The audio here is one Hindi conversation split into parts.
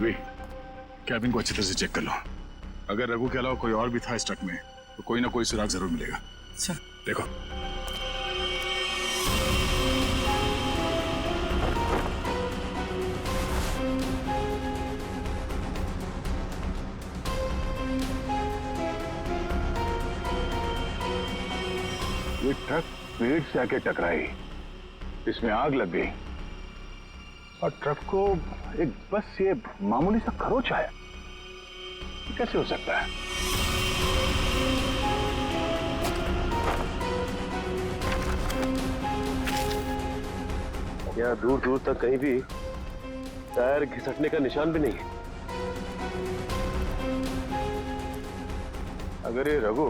उर्वी, कैबिन को अच्छी तरह से चेक कर लो। अगर रघु के अलावा कोई और भी था इस ट्रक में तो कोई ना कोई सुराग जरूर मिलेगा। अच्छा देखो। ये ट्रक पेड़ से आके टकराई, इसमें आग लग गई और ट्रक को एक बस ये मामूली सा खरोच आया। कैसे हो सकता है? यहाँ दूर दूर तक कहीं भी टायर घिसटने का निशान भी नहीं है। अगर ये रघु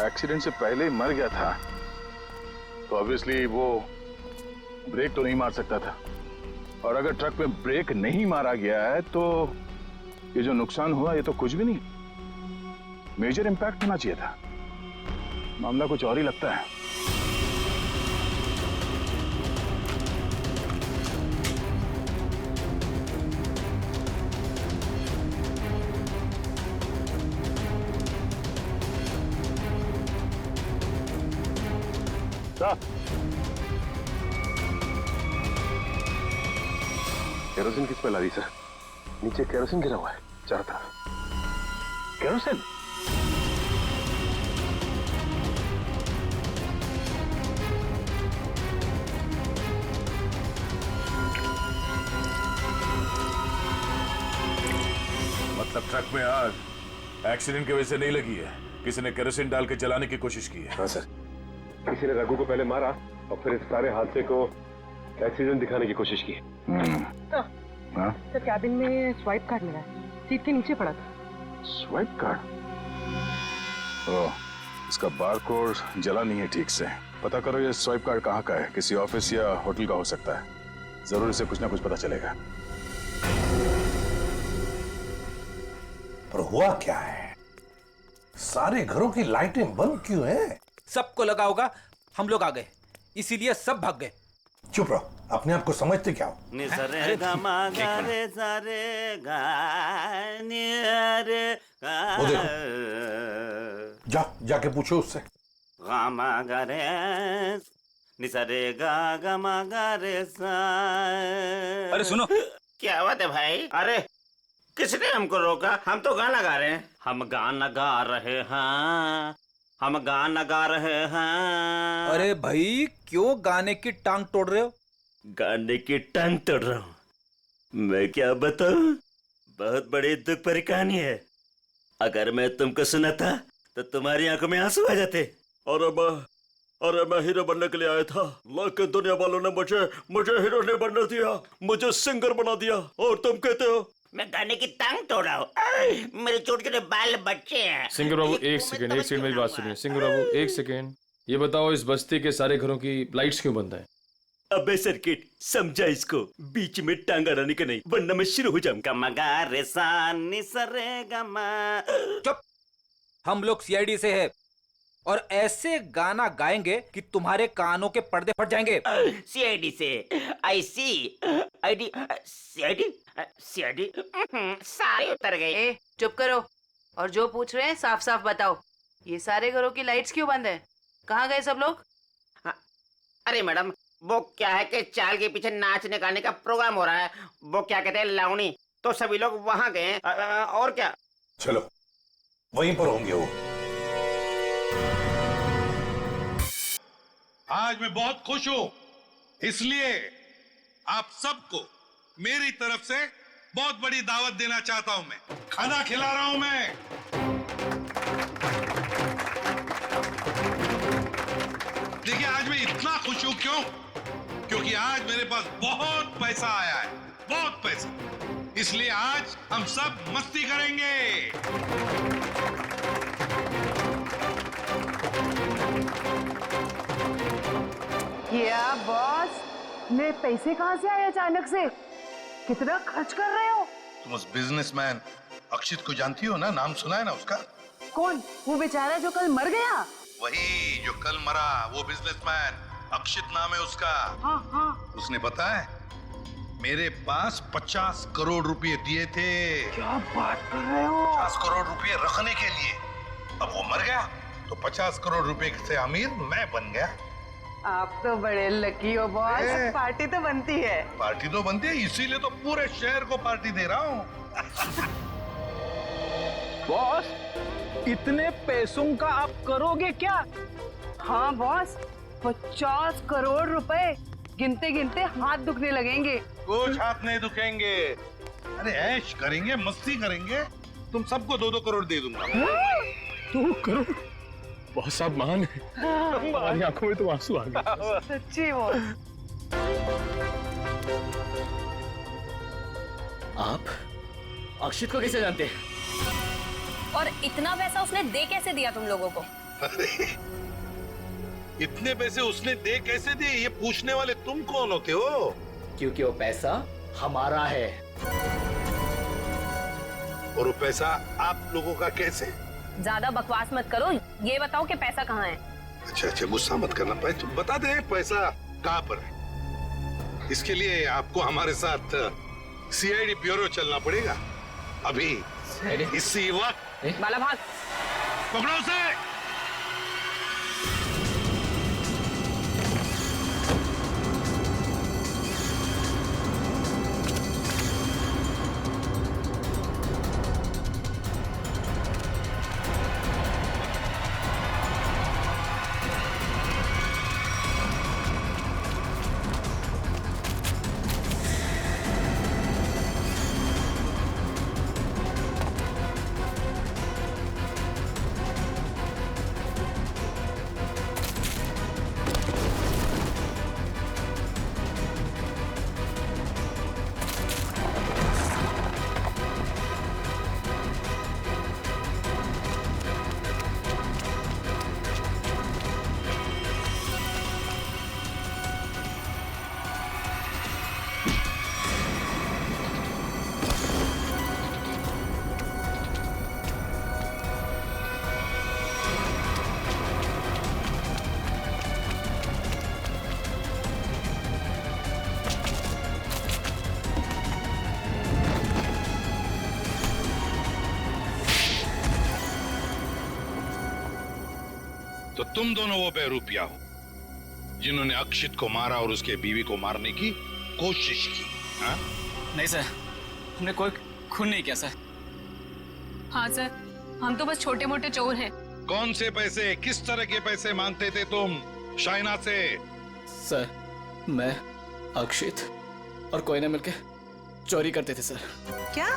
एक्सीडेंट से पहले ही मर गया था तो ऑब्वियसली वो ब्रेक तो नहीं मार सकता था, और अगर ट्रक में ब्रेक नहीं मारा गया है तो ये जो नुकसान हुआ ये तो कुछ भी नहीं, मेजर इंपैक्ट होना चाहिए था। मामला कुछ और ही लगता है। केरोसिन किस पे ला दी सर? नीचे केरोसिन गिरा हुआ है चारों तरफ। केरोसिन? मतलब ट्रक में आग एक्सीडेंट की वजह से नहीं लगी है, किसी ने केरोसिन डाल के जलाने की कोशिश की है। हाँ सर, किसी ने रघु को पहले मारा और फिर इस सारे हादसे को एक्सीडेंट दिखाने की कोशिश की। तो कैबिन में स्वाइप कार्ड मिला है, सीट के नीचे पड़ा था। Swipe card? ओह, इसका बारकोड जला नहीं है ठीक से। पता करो ये स्वाइप कार्ड कहाँ का है, किसी ऑफिस या होटल का हो सकता है। जरूर इसे कुछ ना कुछ पता चलेगा। पर हुआ क्या है? सारे घरों की लाइटें बंद क्यों हैं? सबको लगा होगा हम लोग आ गए, इसीलिए सब भाग गए। चुप रहो, अपने आप को समझते क्या हो? वो देखो, जाके पूछो उससे। अरे सुनो, क्या बात है भाई? अरे किसने हमको रोका? हम तो गाना गा रहे हैं। हम गाना गा रहे हैं, हम गाना गा रहे हैं। अरे भाई क्यों गाने की टांग तोड़ रहे हो? गाने की टांग तोड़ रहा हूँ? मैं क्या बताऊं, बहुत बड़ी दुख भरी कहानी है। अगर मैं तुमको सुनाता तो तुम्हारी आंखों में आंसू आ जाते। अरे मैं हीरो बनने के लिए आया था, लेकिन दुनिया वालों ने मुझे हीरो नहीं बनने दिया, मुझे सिंगर बना दिया। और तुम कहते हो मैं गाने की टांग तोड़ रहा हूँ? मेरे छोटे छोटे बाल बच्चे हैं। सिंगर बाबू एक सेकंड मेरी बात सुनिए। सिंगर बाबू एक सेकंड, ये बताओ इस बस्ती के सारे घरों की लाइट्स क्यों बंद है? अबे सर्किट, समझा इसको, बीच में टांग अड़ाने का नहीं, वरना मैं शुरू हो जाऊंगा। गमा रे सा नि सा रे गमा। चुप, हम लोग सीआईडी से है और ऐसे गाना गाएंगे कि तुम्हारे कानों के पर्दे फट जाएंगे। सीआईडी से? आई सी आईडी सीआईडी सीआईडी सारे उतर गए। चुप करो, और जो पूछ रहे हैं साफ साफ बताओ, ये सारे घरों की लाइट्स क्यों बंद है? कहाँ गए सब लोग? अरे मैडम, वो क्या है कि चाल के पीछे नाचने गाने का प्रोग्राम हो रहा है, वो क्या कहते हैं लावणी, तो सभी लोग वहां गए। और क्या? चलो वहीं पर होंगे वो। आज मैं बहुत खुश हूं, इसलिए आप सबको मेरी तरफ से बहुत बड़ी दावत देना चाहता हूं। मैं खाना खिला रहा हूं। मैं देखिए, आज मैं इतना खुश हूं क्यों? क्योंकि आज मेरे पास बहुत पैसा आया है, बहुत पैसा। इसलिए आज हम सब मस्ती करेंगे। क्या बॉस, मेरे पैसे कहाँ से आए अचानक से? कितना खर्च कर रहे हो? तुम उस बिजनेसमैन अक्षित को जानती हो ना? नाम सुना है ना उसका? कौन? वो बेचारा जो कल मर गया? वही जो कल मरा, वो बिजनेसमैन अक्षित नाम है उसका। हाँ हाँ। उसने पता है मेरे पास 50 करोड़ रुपए दिए थे। क्या बात कर रहे हो? 50 करोड़ रुपए रखने के लिए। अब वो मर गया तो 50 करोड़ रुपए से अमीर मैं बन गया। आप तो बड़े लकी हो बॉस। ए? पार्टी तो बनती है। पार्टी तो बनती है, इसीलिए तो पूरे शहर को पार्टी दे रहा हूँ। बॉस, इतने पैसों का आप करोगे क्या? हाँ बॉस, 50 करोड़ रुपए गिनते गिनते हाथ दुखने लगेंगे। कुछ हाथ नहीं दुखेंगे। अरे ऐश करेंगे, मस्ती करेंगे। तुम सबको 2-2 करोड़ दे दूंगा। 2 करोड़? बहुत साहब महान है। हमारी आंखों में तो आंसू आ गए। सच्ची बॉस। आप अक्षित को कैसे जानते हैं? और इतना पैसा उसने दे कैसे दिया तुम लोगों को? अरे इतने पैसे उसने दे कैसे दिए, ये पूछने वाले तुम कौन होते हो? क्योंकि वो पैसा हमारा है। और वो पैसा आप लोगों का कैसे? ज्यादा बकवास मत करो, ये बताओ कि पैसा कहाँ है? अच्छा, गुस्सा मत करना। तुम बता दे पैसा कहाँ पर है। इसके लिए आपको हमारे साथ सीआईडी ब्यूरो चलना पड़ेगा। अभी इसी वक्त। बाला भाग। पकड़ो उसे। तो तुम दोनों वो बेरूपिया हो जिन्होंने अक्षित को मारा और उसके बीवी को मारने की कोशिश की। हाँ? नहीं सर, हमने कोई खून नहीं किया सर। हाँ सर, हम तो बस छोटे मोटे चोर हैं। कौन से पैसे, किस तरह के पैसे मांगते थे तुम शाइना से? सर, मैं, अक्षित और कोई ना मिलके चोरी करते थे सर। क्या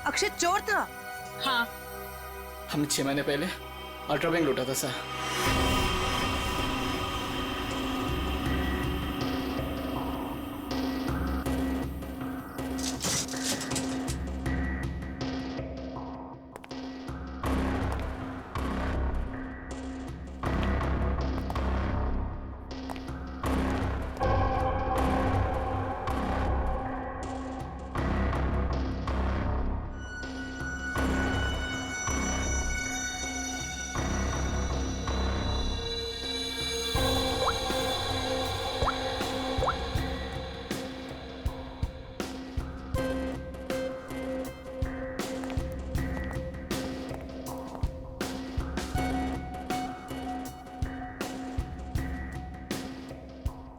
अक्षित चोर था? हाँ। हमने 6 महीने पहले अल्ट्रा बैंक लूटा था सर।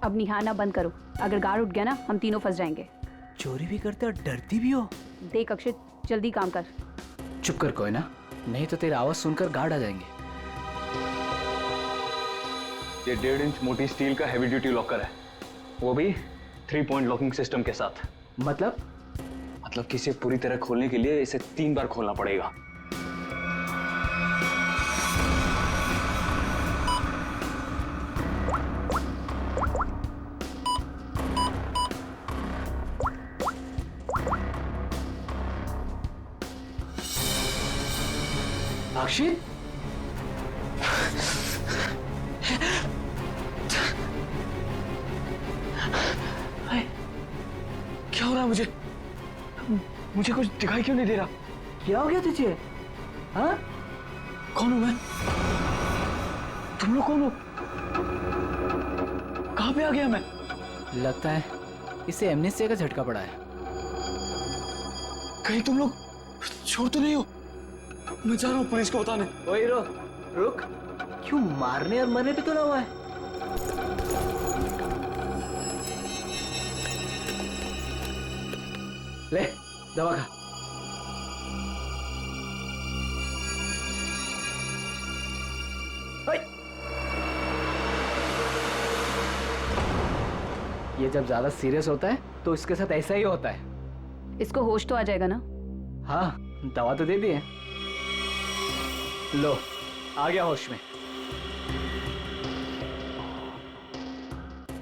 अब निहारना बंद करो, अगर गार्ड उठ गया ना हम तीनों फंस जाएंगे। चोरी भी करते और डरती भी हो। देख अक्षित, जल्दी काम कर। चुप कर कोई ना, नहीं तो तेरी आवाज सुनकर गार्ड आ जाएंगे। ये 1.5 इंच मोटी स्टील का हैवी ड्यूटी लॉकर है, वो भी 3 पॉइंट लॉकिंग सिस्टम के साथ। मतलब कि इसे पूरी तरह खोलने के लिए इसे 3 बार खोलना पड़ेगा। अक्षित, क्या हो रहा है? मुझे कुछ दिखाई क्यों नहीं दे रहा? क्या हो गया तुझे? हाँ? कौन हूं मैं? तुम लोग कौन हो? कहां पे आ गया मैं? लगता है इसे एमनेस्टिया का झटका पड़ा है। कहीं तुम लोग छोड़ तो नहीं हो? मैं जा रहा हूँ पुलिस को बताने। ओए रुक, क्यों मारने और मरने पे तुला हुआ है? ले दवा खा। ये जब ज्यादा सीरियस होता है तो इसके साथ ऐसा ही होता है। इसको होश तो आ जाएगा ना? हाँ, दवा तो दे दी है। लो, आ गया होश में।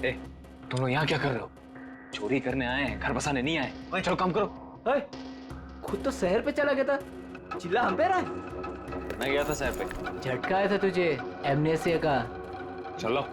ए, तुम लोग यहाँ क्या कर रहे हो? चोरी करने आए हैं, घर बसाने नहीं आए। ओए, चलो काम करो। ओए, खुद तो शहर पे चला गया था, चिल्ला हम पे रहा है। मैं गया था शहर पे। झटका आया था तुझे एमनेसिया का। चलो।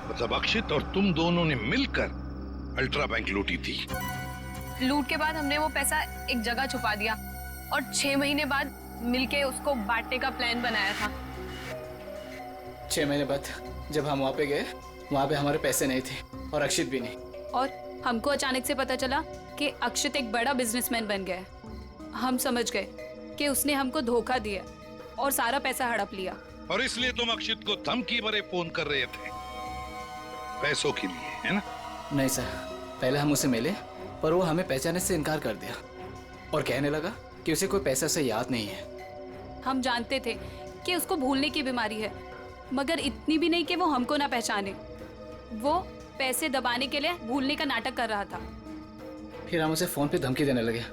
मतलब अक्षित और तुम दोनों ने मिलकर अल्ट्रा बैंक लूटी थी। लूट के बाद हमने वो पैसा एक जगह छुपा दिया और 6 महीने बाद मिलके उसको बांटने का प्लान बनाया था। 6 महीने बाद जब हम वहाँ पे गए, वहाँ पे हमारे पैसे नहीं थे और अक्षित भी नहीं। और हमको अचानक से पता चला कि अक्षित एक बड़ा बिजनेसमैन बन गया है। हम समझ गए कि उसने हमको धोखा दिया और सारा पैसा हड़प लिया। और इसलिए तुम अक्षित को धमकी भरे फोन कर रहे थे पैसों के लिए, है ना? नहीं सर, पहले हम उसे मिले पर वो हमें पहचानने से इनकार कर दिया और कहने लगा कि उसे कोई पैसा से याद नहीं है। हम जानते थे कि उसको भूलने की बीमारी है, मगर इतनी भी नहीं कि वो हमको ना पहचाने। वो पैसे दबाने के लिए भूलने का नाटक कर रहा था। फिर हम उसे फोन पे धमकी देने लगे।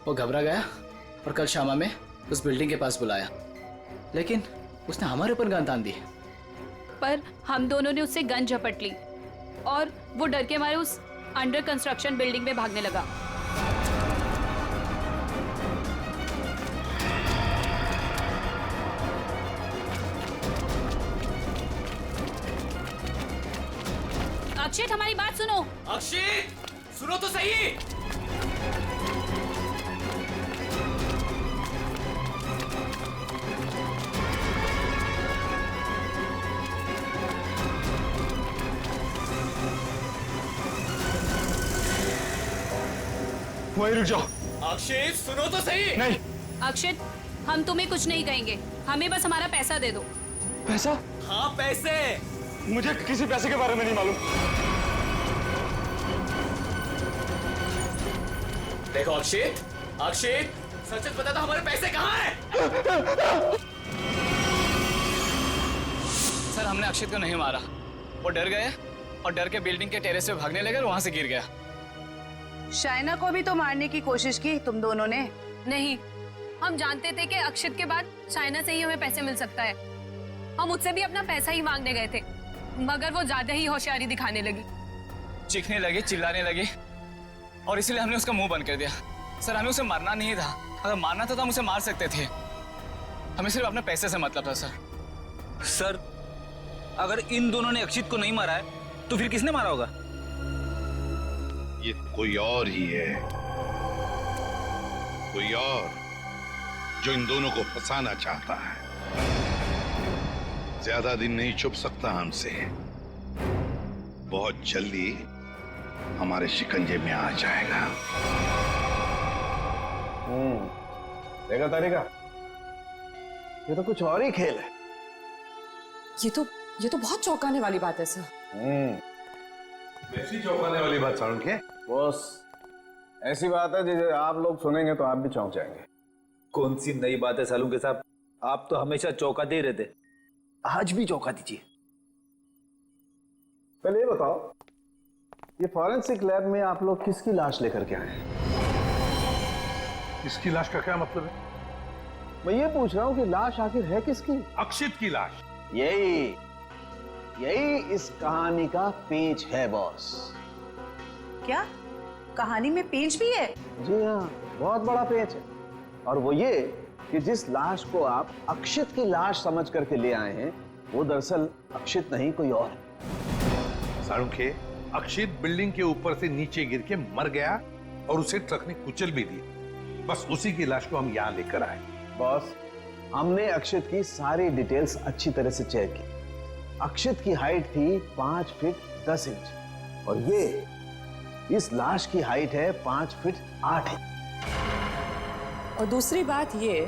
वो घबरा गया और कल शामा में उस बिल्डिंग के पास बुलाया, लेकिन उसने हमारे ऊपर गन तान दी। पर हम दोनों ने उससे गन झपट ली और वो डर के मारे उस अंडर कंस्ट्रक्शन बिल्डिंग में भागने लगा। अक्षित, हमारी बात सुनो। अक्षित, सुनो तो सही। वहीं रुक जाओ। अक्षित, सुनो तो सही। नहीं। अक्षित, हम तुम्हें कुछ नहीं कहेंगे, हमें बस हमारा पैसा दे दो। पैसा? हाँ, पैसे। मुझे किसी पैसे के बारे में नहीं मालूम। देखो अक्षित, अक्षित, सच सच बता दो, हमारे पैसे कहाँ हैं? सर, हमने अक्षित को नहीं मारा। वो डर गए और डर के बिल्डिंग के टेरेस पे भागने लगे और वहां से गिर गया। शाइना को भी तो मारने की कोशिश की तुम दोनों ने? नहीं, हम जानते थे कि अक्षित के बाद शाइना से ही हमें पैसे मिल सकता है। हम उससे भी अपना पैसा ही मांगने गए थे, मगर वो ज्यादा ही होशियारी दिखाने लगी। चीखने लगी, चिल्लाने लगी और इसलिए हमने उसका मुंह बंद कर दिया। सर, हमें उसे मारना नहीं था। अगर मारना था तो हम उसे मार सकते थे। हमें सिर्फ अपने पैसे से मतलब था सर। सर, अगर इन दोनों ने अक्षित को नहीं मारा है तो फिर किसने मारा होगा? ये कोई और ही है, कोई और जो इन दोनों को फंसाना चाहता है। ज्यादा दिन नहीं छुप सकता हमसे, बहुत जल्दी हमारे शिकंजे में आ जाएगा। देखा तारिका, ये तो कुछ और ही खेल है। ये तो बहुत चौंकाने वाली बात है सर। ऐसी चौंकाने वाली बात सारुण के? बॉस, ऐसी बात है जिसे आप लोग सुनेंगे तो आप भी चौंक जाएंगे। कौन सी नई बात है सालू के साहब? आप तो हमेशा चौंकाते ही रहते, आज भी चौंका दीजिए। पहले ये बताओ, ये फॉरेंसिक लैब में आप लोग किसकी लाश लेकर के आए हैं? इसकी लाश का क्या मतलब है? मैं ये पूछ रहा हूँ कि लाश आखिर है किसकी? अक्षित की लाश। यही। यही इस कहानी का पेच है बॉस। क्या कहानी में पेच भी है? जी हाँ, बहुत बड़ा पेच है। और वो ये कि जिस लाश को आप अक्षित की लाश समझ करके ले आए हैं, वो दरअसल अक्षित नहीं कोई और है। साळुंखे, अक्षित बिल्डिंग के ऊपर से नीचे गिर के मर गया और उसे ट्रक ने कुचल भी दिया। बस उसी की लाश को हम यहाँ लेकर आए। बॉस, हमने अक्षित की सारी डिटेल्स अच्छी तरह से चेक की। अक्षित की हाइट थी 5 फीट 10 इंच और ये इस लाश की हाइट है 5 फीट 8 इंच। और दूसरी बात ये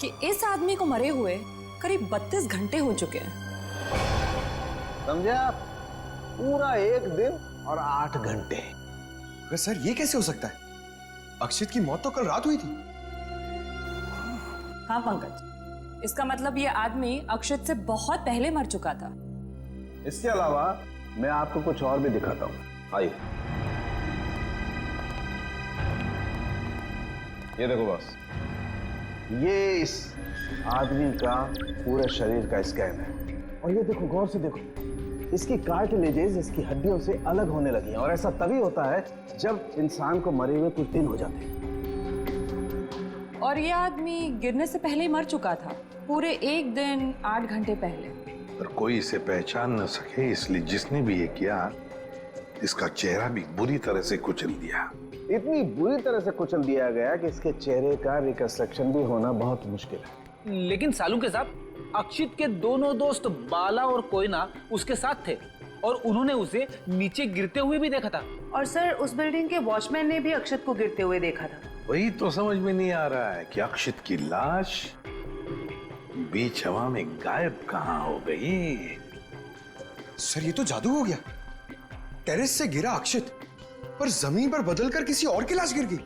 कि इस आदमी को मरे हुए करीब 32 घंटे हो चुके हैं। समझे आप? पूरा 1 दिन और 8 घंटे। अगर सर ये कैसे हो सकता है? अक्षित की मौत तो कल रात हुई थी। हाँ पंकज, इसका मतलब ये आदमी अक्षित से बहुत पहले मर चुका था। इसके अलावा मैं आपको कुछ और भी दिखाता हूँ। आइए, ये देखो बॉस, ये इस आदमी का पूरे शरीर का स्कैन है। और ये देखो, गौर से देखो, इसकी कार्टिलेजेस इसकी हड्डियों से अलग होने लगी हैं। और ऐसा तभी होता है जब इंसान को मरे हुए कुछ दिन हो जाते हैं। और ये आदमी गिरने से पहले ही मर चुका था, पूरे 1 दिन 8 घंटे पहले। पर कोई इसे पहचान न सके, इसलिए जिसने भी ये किया, इसका चेहरा भी बुरी तरह से कुचल दिया। इतनी बुरी तरह से कुचल दिया गया कि इसके चेहरे का रिकंस्ट्रक्शन भी होना बहुत मुश्किल है। लेकिन सालुंखे साहब, अक्षित के दोनों दोस्त बाला और कोयना उसके साथ थे और उन्होंने उसे नीचे गिरते हुए भी देखा था। और सर, उस बिल्डिंग के वॉचमैन ने भी अक्षित को गिरते हुए देखा था। वही तो समझ में नहीं आ रहा है कि अक्षित की लाश बीच हवा में गायब कहां हो गई। सर ये तो जादू हो गया। टेरेस से गिरा अक्षित, पर जमीन पर बदलकर किसी और की लाश गिर गई।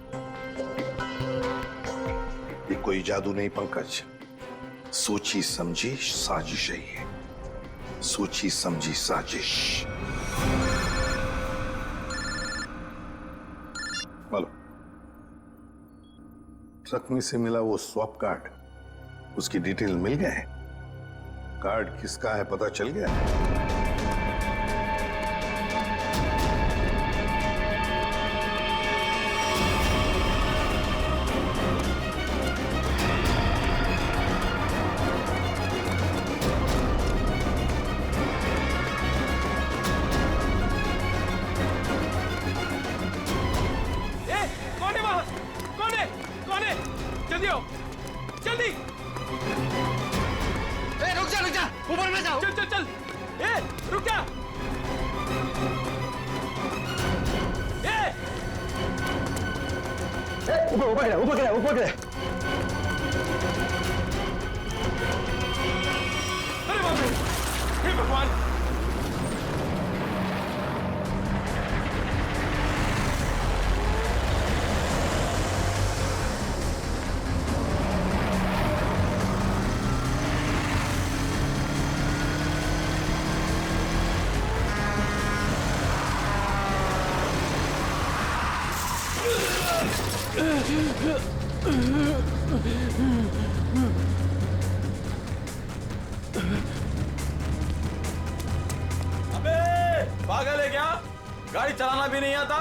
ये कोई जादू नहीं पंकज, सोची समझी साजिश है ये। सोची समझी साजिश। बोलो, ट्रक में से मिला वो स्वैप कार्ड, उसकी डिटेल मिल गए? कार्ड किसका है पता चल गया? जल्दी! रुक जा, ऊपर में जाओ। चल। रुक जा। ऊपर गिरा। अरे बाप रे! हे भगवान! अबे पागल है क्या? गाड़ी चलाना भी नहीं आता?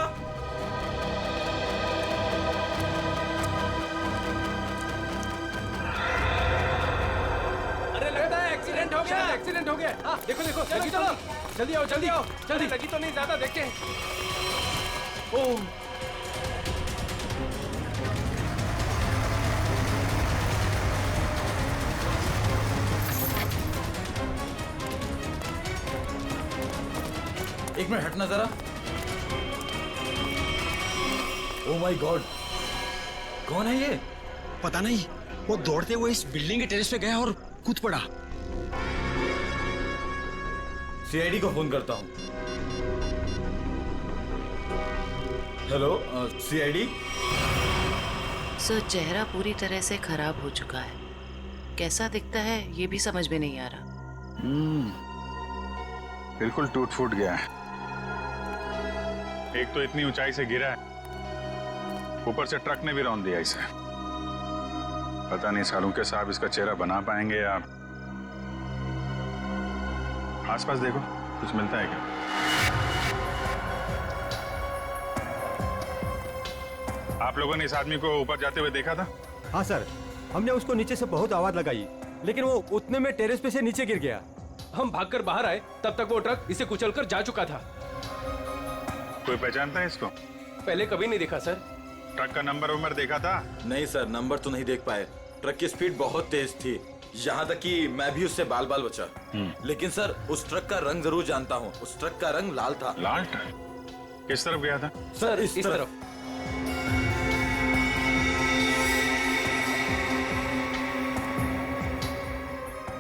अरे लगता है एक्सीडेंट हो गया। हाँ, देखो चलो जल्दी आओ जल्दी लगी तो नहीं ज्यादा देख के। ओह, एक मिनट हटना जरा। ओह माय गॉड, कौन है ये? पता नहीं, वो दौड़ते हुए इस बिल्डिंग के टेरेस पे गया और कूद पड़ा। सीआईडी को फोन करता हूँ। Hello, CID. सर, चेहरा पूरी तरह से खराब हो चुका है। कैसा दिखता है ये भी समझ में नहीं आ रहा। बिल्कुल टूट फूट गया है। एक तो इतनी ऊंचाई से गिरा है, ऊपर से ट्रक ने भी रौंद दिया इसे। पता नहीं सालुंखे साहब इसका चेहरा बना पाएंगे या। आसपास देखो। कुछ मिलता है क्या? आप लोगों ने इस आदमी को ऊपर जाते हुए देखा था? हाँ सर, हमने उसको नीचे से बहुत आवाज लगाई, लेकिन वो उतने में टेरेस पे से नीचे गिर गया। हम भागकर बाहर आए, तब तक वो ट्रक इसे कुचलकर जा चुका था। कोई पहचानता है इसको? पहले कभी नहीं देखा सर। ट्रक का नंबर देखा था? नहीं सर, नंबर तो नहीं देख पाए। ट्रक की स्पीड बहुत तेज थी, यहाँ तक कि मैं भी उससे बाल बाल बचा। लेकिन सर, उस ट्रक का रंग जरूर जानता हूँ। उस ट्रक का रंग लाल था। लाल ट्रक? किस तरफ गया था? सर इस तरफ।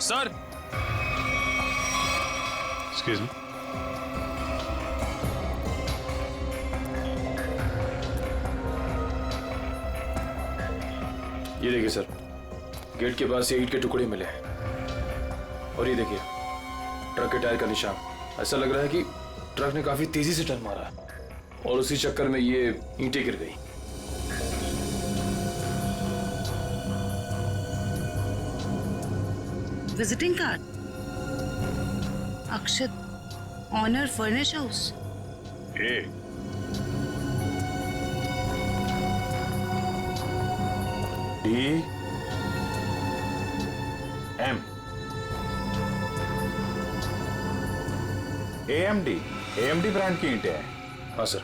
Sir, excuse me. ये देखिए सर, गेट के पास ये ईंट के टुकड़े मिले हैं, और ये देखिए ट्रक के टायर का निशान। ऐसा लग रहा है कि ट्रक ने काफी तेजी से टर्न मारा और उसी चक्कर में ये ईंटें गिर गई। Visiting card, Akshat, honour furnish house. DM AMD brand की ईंटें हैं। हाँ सर।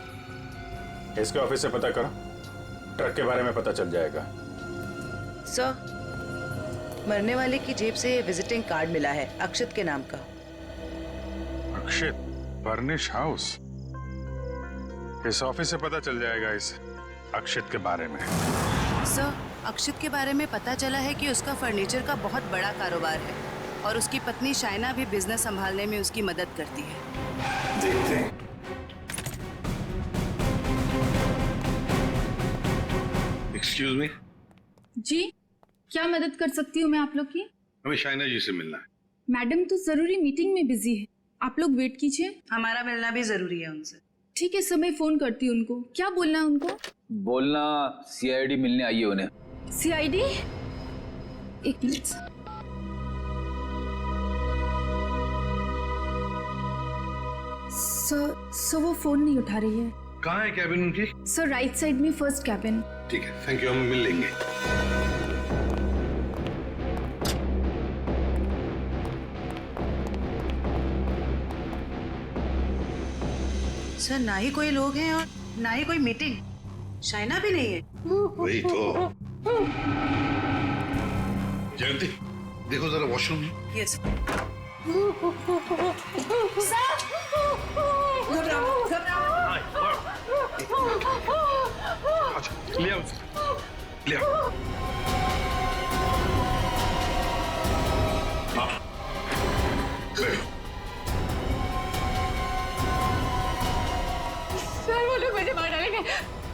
इसके ऑफिस से पता करो, ट्रक के बारे में पता चल जाएगा। सर, मरने वाले की जेब से विजिटिंग कार्ड मिला है, अक्षत के नाम का। अक्षत फर्निश हाउस? इस ऑफिस से पता चल जाएगा इस अक्षत के बारे में। सर, अक्षत के बारे में पता चला है कि उसका फर्नीचर का बहुत बड़ा कारोबार है और उसकी पत्नी शाइना भी बिजनेस संभालने में उसकी मदद करती है। देखते हैं। Excuse me. जी, क्या मदद कर सकती हूँ मैं आप लोग की? हमें शाइना जी से मिलना है। मैडम तो जरूरी मीटिंग में बिजी है, आप लोग वेट कीजिए। हमारा मिलना भी जरूरी है उनसे। ठीक है सर, मैं फोन करती हूँ उनको। क्या बोलना है उनको? बोलना CID मिलने आई है उन्हें। CID? एक मिनट। सर वो फोन नहीं उठा रही है। कहाँ है कैबिन उनकी? सर राइट साइड में फर्स्ट कैबिन। ठीक है, थैंक यू, हम मिल लेंगे। सर, ना ही कोई लोग हैं और ना ही कोई मीटिंग। शाइना भी नहीं है। वही तो। जयंती, देखो जरा वॉशरूम। यस। ले आओ, ले आओ। सर वो लोग मुझे मार डालेंगे,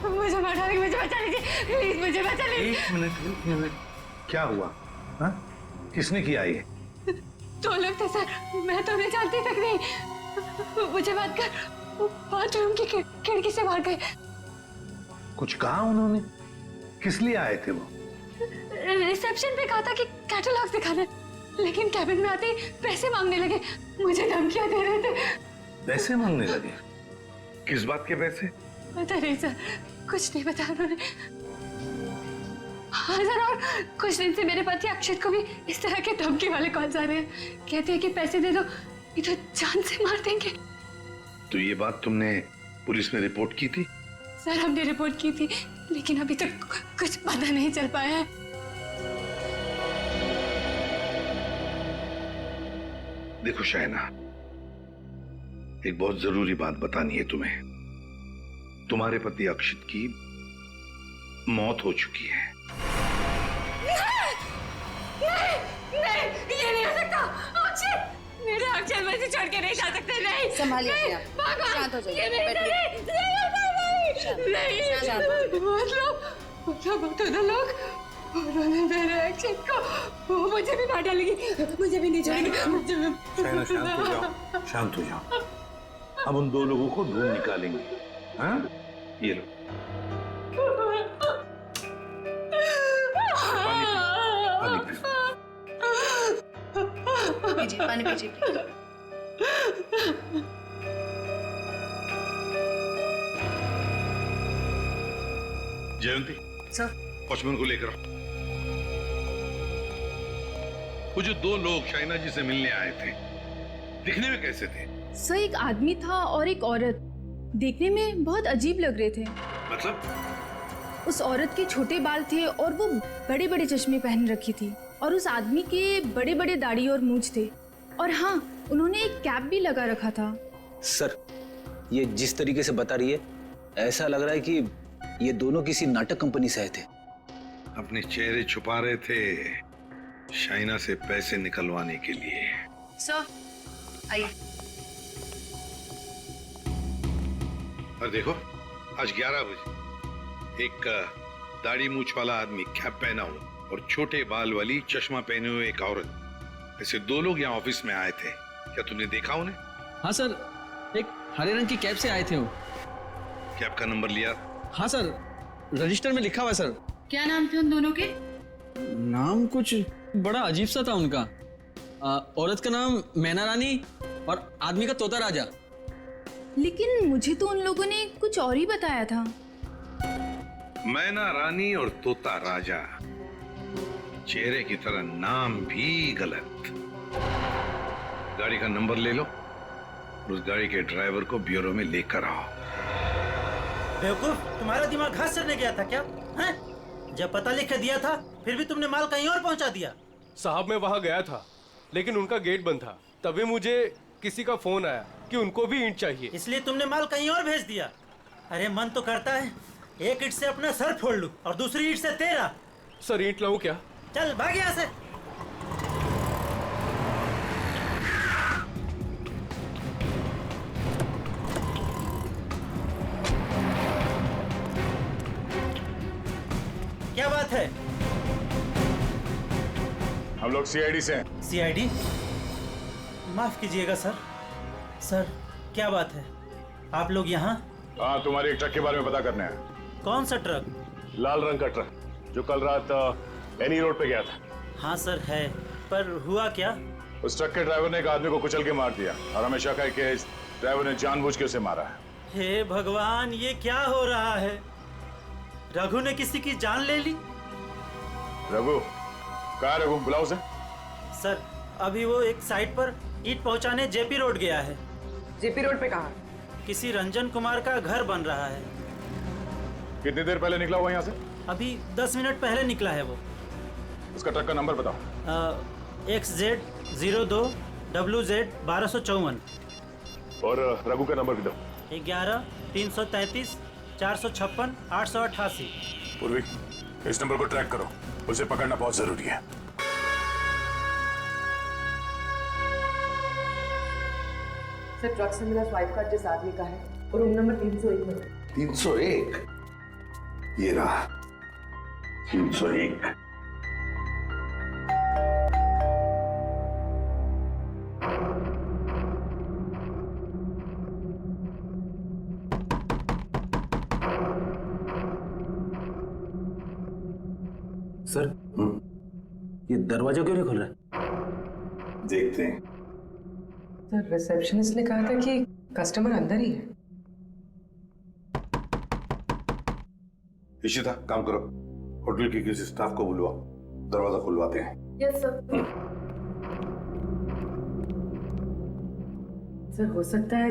मुझे मार डालेंगे, मुझे बचा लीजिए प्लीज, मुझे बचा लीजिए। एक मिनट, क्या हुआ? हाँ? किसने किया ये? दो लोग थे सर, मैं तो उन्हें जानती तक नहीं। मुझे बात कर बाथरूम की खिड़की से मार गए। कुछ कहा उन्होंने? किस लिए आए थे वो? रिसेप्शन पे कहा था कि कैटलॉग दिखाने, लेकिन कैबिन में आते ही पैसे मांगने लगे, मुझे धमकियां दे रहे थे। पैसे मांगने लगे? किस बात के पैसे? पता नहीं सर, कुछ नहीं बताया उन्होंने। हाँ सर, और कुछ दिन से मेरे पति अक्षत को भी इस तरह के धमकी वाले कॉल्स आ रहे हैं। कहते हैं कि पैसे दे दो, ये तो जान से मार देंगे। तो ये बात तुमने पुलिस में रिपोर्ट की थी? सर हमने रिपोर्ट की थी, लेकिन अभी तक कुछ पता नहीं चल पाया है। देखो शाइना, एक बहुत जरूरी बात बतानी है तुम्हें। तुम्हारे पति अक्षत की मौत हो चुकी है। नहीं, ये नहीं हो सकता। अक्षत, मेरे अक्षत मुझे छोड़ के नहीं जा सकते। नहीं, संभालिए नहीं, अपने आप। भगवान, शांत हो जाइए, ये मेरे बैठिए। मतलब तो लोग उन्होंने मेरे अक्षत को, मुझे भी मार डालेगी, मुझे भी नहीं छोड़ेगी। शाइना शांत हो जाओ, शांत हो जाओ। हम उन दो लोगों को ढूंढ निकालेंगे। हाँ? ये लो। पानी पियो। पीजिए, पानी पीजिए। जयंती सर वॉचमैन को लेकर आओ। वो जो दो लोग शाइना जी से मिलने आए थे, दिखने में कैसे थे? सर एक आदमी था और एक औरत, देखने में बहुत अजीब लग रहे थे। मतलब? उस औरत के छोटे बाल थे और वो बड़े बड़े चश्मे पहन रखी थी, और उस आदमी के बड़े बड़े दाढ़ी और मूंछ थे, और हाँ उन्होंने एक कैप भी लगा रखा था। सर ये जिस तरीके से बता रही है ऐसा लग रहा है कि ये दोनों किसी नाटक कंपनी से आए थे। अपने चेहरे छुपा रहे थे शाइना से पैसे निकलवाने के लिए। सर आइए। और देखो आज 11 बजे एक दाढ़ी मूछ वाला आदमी कैप पहना हुआ और छोटे बाल वाली चश्मा पहने हुए एक औरत, ऐसे दो लोग यहाँ ऑफिस में आए थे। क्या तुमने देखा उन्हें? हाँ सर, एक हरे रंग की कैब से आए थे वो। कैब का नंबर लिया? हाँ सर, रजिस्टर में लिखा हुआ है सर। क्या नाम थे उन दोनों के? नाम कुछ बड़ा अजीब सा था उनका। औरत का नाम मैना रानी और आदमी का तोता राजा। लेकिन मुझे तो उन लोगों ने कुछ और ही बताया था। मैना रानी और तोता राजा, चेहरे की तरह नाम भी गलत। गाड़ी का नंबर ले लो, उस गाड़ी के ड्राइवर को ब्यूरो में लेकर आओ। बेवकूफ, तुम्हारा दिमाग घास चढ़ने गया था क्या? हैं? जब पता लिख के दिया था फिर भी तुमने माल कहीं और पहुंचा दिया। साहब मैं वहाँ गया था लेकिन उनका गेट बंद था, तभी मुझे किसी का फोन आया कि उनको भी ईंट चाहिए, इसलिए तुमने माल कहीं और भेज दिया। अरे मन तो करता है एक ईंट से अपना सर फोड़ लूं और दूसरी ईंट से तेरा। सर ईंट लाऊं क्या? चल भाग यहाँ से। क्या बात है? हम लोग सीआईडी से हैं। सीआईडी? माफ कीजिएगा सर। सर क्या बात है, आप लोग यहाँ? हाँ, तुम्हारे एक ट्रक के बारे में पता करने आया। कौन सा ट्रक? लाल रंग का ट्रक जो कल रात एनी रोड पे गया था। हाँ सर है, पर हुआ क्या? उस ट्रक के ड्राइवर ने एक आदमी को कुचल के मार दिया और हमें शक है कि इस ड्राइवर ने जानबूझ के उसे मारा है। हे भगवान, ये क्या हो रहा है? रघु ने किसी की जान ले ली। रघु? कहाँ है रघु? बुलाओ उसे। सर अभी वो एक साइट पर ईंट पहुंचाने जेपी रोड गया है। जेपी रोड पे कहाँ? किसी रंजन कुमार का घर बन रहा है। कितनी देर पहले निकला हुआ यहाँ से? अभी 10 मिनट पहले निकला है वो। उसका ट्रक का नंबर बताओ। XZ02 WZ 1254। और रघु का नंबर भी दो। 11 333 456 888। पूर्वी, इस नंबर को ट्रैक करो, उसे पकड़ना बहुत जरूरी है। सर ट्रक से मिला स्वाइप कार्ड जिस आदमी का है और रूम नंबर 301 में। 301? ये रहा 301। सर ये दरवाजा क्यों नहीं खुल रहा? देखते हैं। सर रिसेप्शनिस्ट ने कहा था कि कस्टमर अंदर ही है। इशिता काम करो, होटल के किसी स्टाफ को बुलवाओ, दरवाजा खुलवाते हैं। Yes sir. सर हो सकता है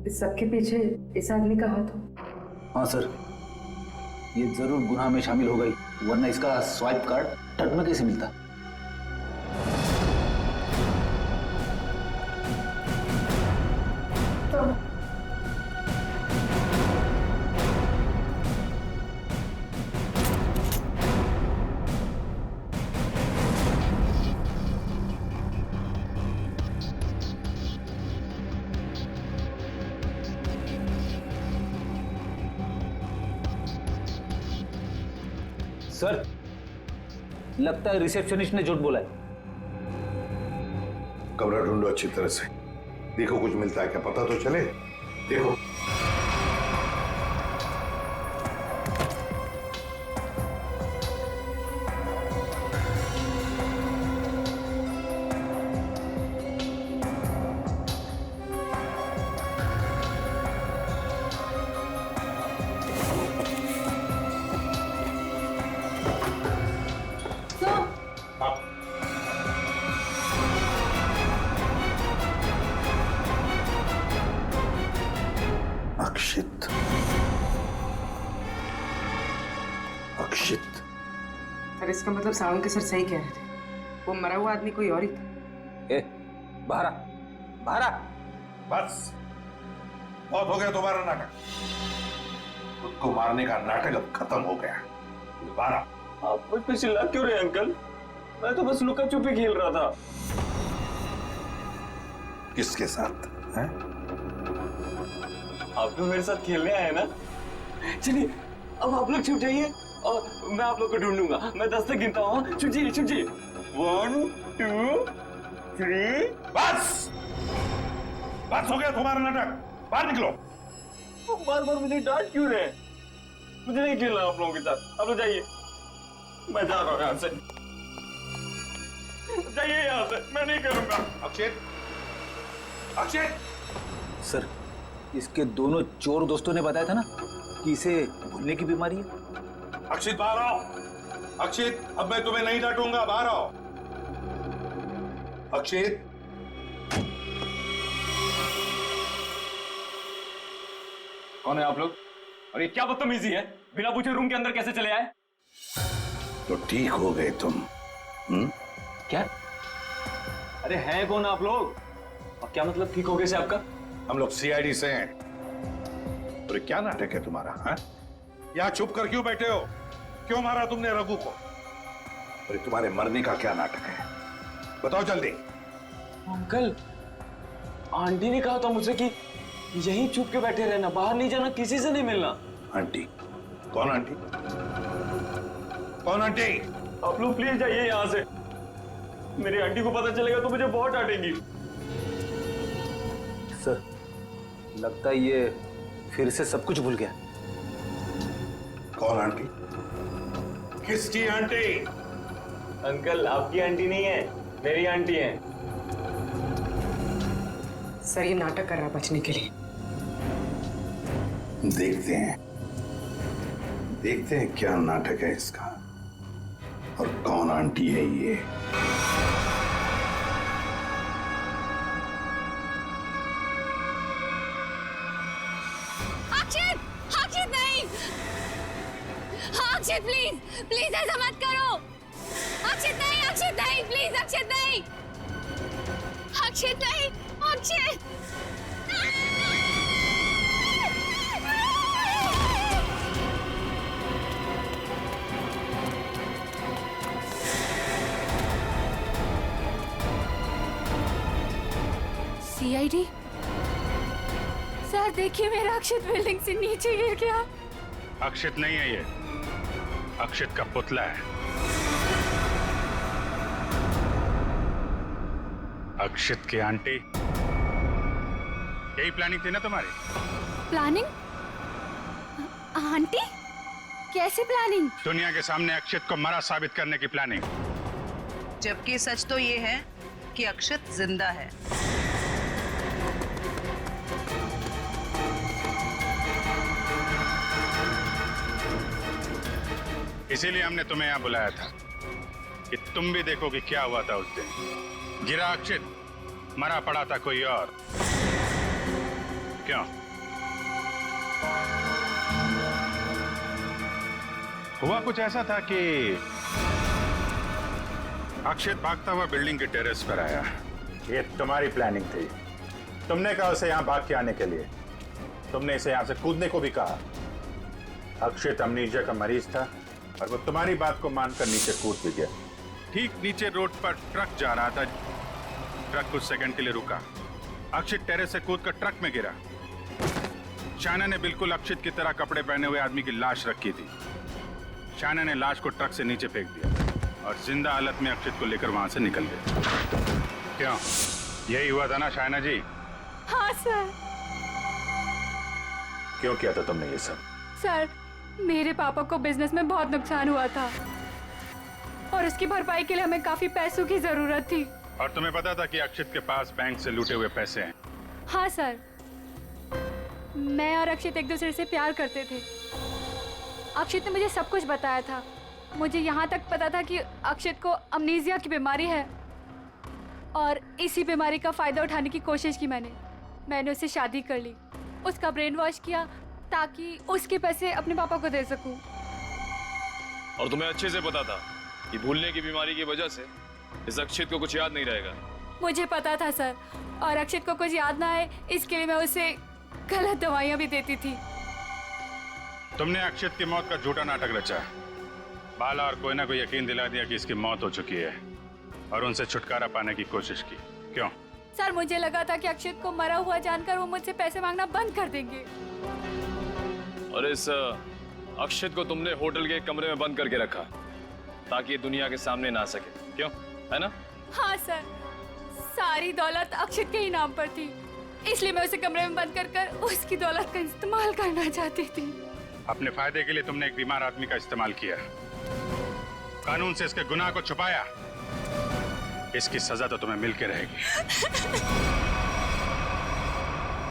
इस सबके पीछे इस आदमी का हाथ हो। हाँ सर, ये जरूर गुनाह में शामिल हो गई, वरना इसका स्वाइप कार्ड ट्रक में कैसे मिलता? सर लगता है रिसेप्शनिस्ट ने झूठ बोला है। कमरा ढूंढो अच्छी तरह से, देखो कुछ मिलता है क्या, पता तो चले। देखो अक्षित, अक्षित। अरे इसका मतलब साळुंके सर सही कह रहे थे, वो मरा हुआ आदमी कोई और ही था। ए, बाहर बाहर। बस, बहुत हो गया तुम्हारा नाटक। खुद को मारने का नाटक अब खत्म हो गया। दोबारा आप मुझ पे चिल्ला क्यों रहे अंकल? मैं तो बस लुका छुपी खेल रहा था। किसके साथ हैं? आप तो मेरे साथ खेलने आए ना। चलिए अब आप लोग छुप जाइए और मैं आप लोग को ढूंढूंगा। मैं 10 तक गिनता हूँ। छुप जाइए, छुप जाइए। 1 2 3। बस, बस हो गया तुम्हारा नाटक। बाहर निकलो। बार बार मुझे डांट क्यों रहे? मुझे नहीं खेलना आप लोगों के साथ। आप लोग जाइए, मैं जा रहा हूँ यहाँ से। जाइए यहाँ से, मैं नहीं करूंगा। अक्षित, अक्षित। सर, इसके दोनों चोर दोस्तों ने बताया था ना कि इसे भूलने की बीमारी है। अक्षित बाहर आओ। अक्षित, अब मैं तुम्हें नहीं डांटूंगा, बाहर आओ। अक्षित। कौन है आप लोग? और ये क्या बदतमीजी है? बिना पूछे रूम के अंदर कैसे चले आए? तो ठीक हो गए तुम। क्या? अरे हैं कौन आप लोग? और क्या मतलब ठीक हो गए से आपका? हम लोग सीआईडी से हैं। और क्या नाटक है तुम्हारा? हाँ? यहाँ छुप कर क्यों बैठे हो? क्यों मारा तुमने रघु को? और तुम्हारे मरने का क्या नाटक है? बताओ जल्दी। अंकल, आंटी ने कहा था मुझसे कि यहीं छुप के बैठे रहना, बाहर नहीं जाना, किसी से नहीं मिलना। आंटी? कौन आंटी? कौन आंटी? आप लोग प्लीज जाइए यहाँ से। मेरी आंटी को पता चलेगा तो मुझे बहुत डांटेगी। सर, लगता है ये फिर से सब कुछ भूल गया। कौन आंटी? किसकी आंटी? अंकल, आपकी आंटी नहीं है, मेरी आंटी है। सर ये नाटक कर रहा बचने के लिए। देखते हैं क्या नाटक है इसका और कौन आंटी है ये। अक्षित, अक्षित नहीं। अक्षित प्लीज, प्लीज ऐसा मत करो। अक्षित नहीं, अक्षित नहीं, प्लीज अक्षित नहीं, अक्षित नहीं, अक्षित। सीआईडी सर, देखिए मेरा अक्षित बिल्डिंग से नीचे गिर गया। अक्षित नहीं है ये, अक्षित का पुतला है। अक्षित की आंटी, यही प्लानिंग थी ना तुम्हारी? प्लानिंग? आंटी? कैसे प्लानिंग? दुनिया के सामने अक्षित को मरा साबित करने की प्लानिंग। जबकि सच तो ये है कि अक्षित जिंदा है। इसीलिए हमने तुम्हें यहां बुलाया था कि तुम भी देखो कि क्या हुआ था उस दिन। गिरा अक्षित, मरा पड़ा था कोई और। क्यों? हुआ कुछ ऐसा था कि अक्षित भागता हुआ बिल्डिंग के टेरेस पर आया। ये तुम्हारी प्लानिंग थी। तुमने कहा उसे यहां भाग के आने के लिए। तुमने इसे यहां से कूदने को भी कहा। अक्षित अमनीजिया का मरीज था और वो तुम्हारी बात को मानकर नीचे कूद भी गया। ठीक नीचे रोड पर ट्रक जा रहा था। ट्रक कुछ सेकंड के लिए रुका। अक्षित टेरेस से कूदकर ट्रक में गिरा। शायना ने बिल्कुल अक्षित की तरह कपड़े पहने हुए आदमी की लाश रखी थी। शायना ने लाश को ट्रक से नीचे फेंक दिया और जिंदा हालत में अक्षित को लेकर वहां से निकल गया। क्यों? यही हुआ था ना शायना जी? हाँ सर। क्यों किया था तुमने ये सब? सर, मेरे पापा को बिजनेस में बहुत नुकसान हुआ था और उसकी भरपाई के लिए हमें काफी पैसों की जरूरत थी। और तुम्हें पता था कि अक्षित के पास बैंक से लूटे हुए पैसे हैं? हाँ सर, मैं और अक्षित एक दूसरे से प्यार करते थे। अक्षित ने मुझे सब कुछ बताया था। मुझे यहाँ तक पता था कि अक्षित को अमनीजिया की बीमारी है और इसी बीमारी का फायदा उठाने की कोशिश की मैंने उससे शादी कर ली। उसका ब्रेन वॉश किया ताकि उसके पैसे अपने पापा को दे सकूं। और तुम्हें अच्छे से पता था कि भूलने की बीमारी की वजह से इस अक्षित को कुछ याद नहीं रहेगा। मुझे पता था सर, और अक्षित को कुछ याद ना आए इसके लिए मैं उसे गलत दवाइयां भी देती थी। तुमने अक्षित की मौत का झूठा नाटक रचा। बाला और कोई ना कोई यकीन दिला दिया कि इसकी मौत हो चुकी है और उनसे छुटकारा पाने की कोशिश की। क्यों? सर मुझे लगा था कि अक्षित को मरा हुआ जानकर वो मुझसे पैसे मांगना बंद कर देंगे। और इस अक्षित को तुमने होटल के एक कमरे में बंद करके रखा ताकि ये दुनिया के सामने ना आ सके। क्यों? है ना? हाँ सर, सारी दौलत अक्षित के ही नाम पर थी, इसलिए मैं उसे कमरे में बंद कर उसकी दौलत का इस्तेमाल करना चाहती थी। अपने फायदे के लिए तुमने एक बीमार आदमी का इस्तेमाल किया, कानून से इसके गुनाह को छुपाया। इसकी सजा तो तुम्हें मिलके रहेगी।